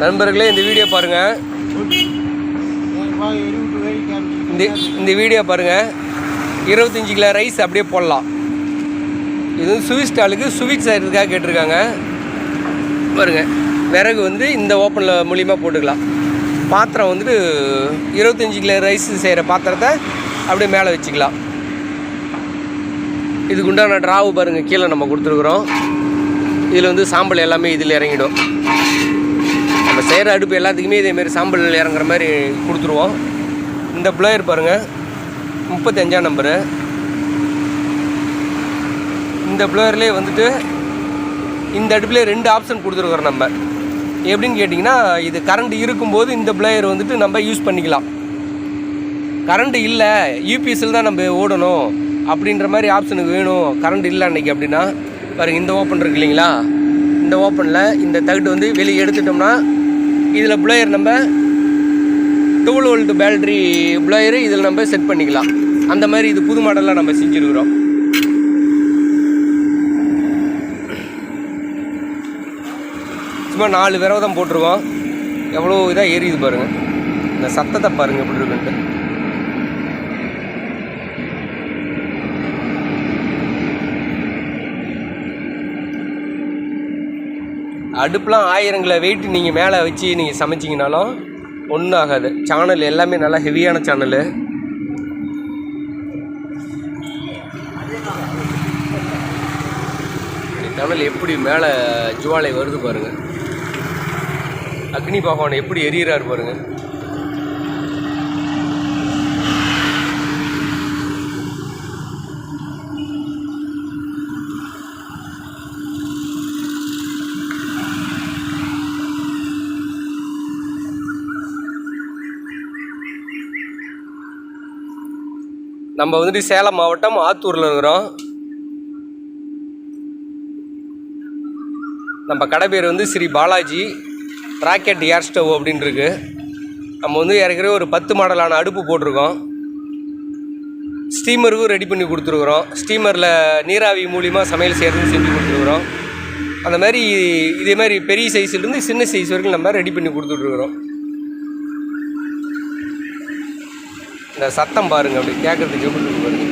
நண்பர்களே இந்த வீடியோ பாருங்கள். இந்த வீடியோ பாருங்கள். 25 கிலோ ரைஸ் அப்படியே போடலாம். இது வந்து சுவிஸ் ஸ்டாலுக்கு சுவிட் செய்கிறதுக்காக கேட்டிருக்காங்க பாருங்கள். விறகு வந்து இந்த ஓப்பனில் மூலிமா போட்டுக்கலாம். பாத்திரம் வந்துட்டு 25 கிலோ ரைஸ் செய்கிற பாத்திரத்தை அப்படியே மேலே வச்சுக்கலாம். இதுக்கு உண்டான ட்ராவு பாருங்கள் கீழே நம்ம கொடுத்துருக்குறோம். இதில் வந்து சாம்பல் எல்லாமே இதில் இறங்கிடும். நம்ம செய்கிற அடுப்பு எல்லாத்துக்குமே இதேமாரி சாம்பல் இறங்குற மாதிரி கொடுத்துருவோம். இந்த ப்ளோயர் பாருங்கள் 35ஆம் நம்பரு. இந்த ப்ளோயர்லேயே வந்துட்டு இந்த அடுப்புலேயே 2 ஆப்ஷன் கொடுத்துருக்குறோம். நம்ம எப்படின்னு கேட்டிங்கன்னா, இது கரண்ட் இருக்கும்போது இந்த ப்ளோயர் வந்துட்டு நம்ம யூஸ் பண்ணிக்கலாம். கரண்ட் இல்லை யூபிஎஸ்சில் தான் நம்ம ஓடணும் அப்படின்ற மாதிரி ஆப்ஷனுக்கு வேணும், கரண்ட் இல்லை அன்றைக்கி அப்படின்னா பாருங்கள் இந்த ஓப்பன் இருக்கு இல்லைங்களா, இந்த ஓப்பனில் இந்த தகுட்டு வந்து வெளியே எடுத்துட்டோம்னா இதில் ப்ளோயர் நம்ம 12 வோல்ட் பேட்டரி ப்ளோயரு இதில் நம்ம செட் பண்ணிக்கலாம். அந்த மாதிரி இது புது மாடலாக நம்ம செஞ்சுருக்குறோம். சும்மா 4 விரவை தான் போட்டிருக்கோம். எவ்வளோ இதாக எரியுது பாருங்கள். இந்த சத்தத்தை பாருங்கள் எப்படி இருக்குன்ட்டு. அடுப்புலாம் 1000 கிலோ வெயிட் நீங்கள் மேலே வச்சு நீங்கள் சமைச்சிங்கனாலும் ஒன்றும் ஆகாது. சேனல் எல்லாமே நல்லா ஹெவியான சேனலு. சேனல் எப்படி மேலே ஜுவாலை வருது பாருங்கள். அக்னி பகவான் எப்படி எரியிறாரு பாருங்கள். நம்ம வந்துட்டு சேலம் மாவட்டம் ஆத்தூரில் இருக்கிறோம். நம்ம கடை பேர் வந்து ஸ்ரீ பாலாஜி ராக்கெட் ஏர் ஸ்டவ் அப்படின்ட்டுருக்கு. நம்ம வந்து ஏற்கனவே ஒரு 10 மாடலான அடுப்பு போட்டிருக்கோம். ஸ்டீமருக்கும் ரெடி பண்ணி கொடுத்துருக்குறோம். ஸ்டீமரில் நீராவி மூலிமா சமையல் செய்கிறதுன்னு செஞ்சு கொடுத்துருக்குறோம். அந்த மாதிரி இதே மாதிரி பெரிய சைஸ்லேருந்து சின்ன சைஸ் வரைக்கும் நம்ம ரெடி பண்ணி கொடுத்துட்ருக்குறோம். இந்த சத்தம் பாருங்கள் அப்படி கேட்குறதுக்கு எப்படி இருக்கு பாருங்கள்.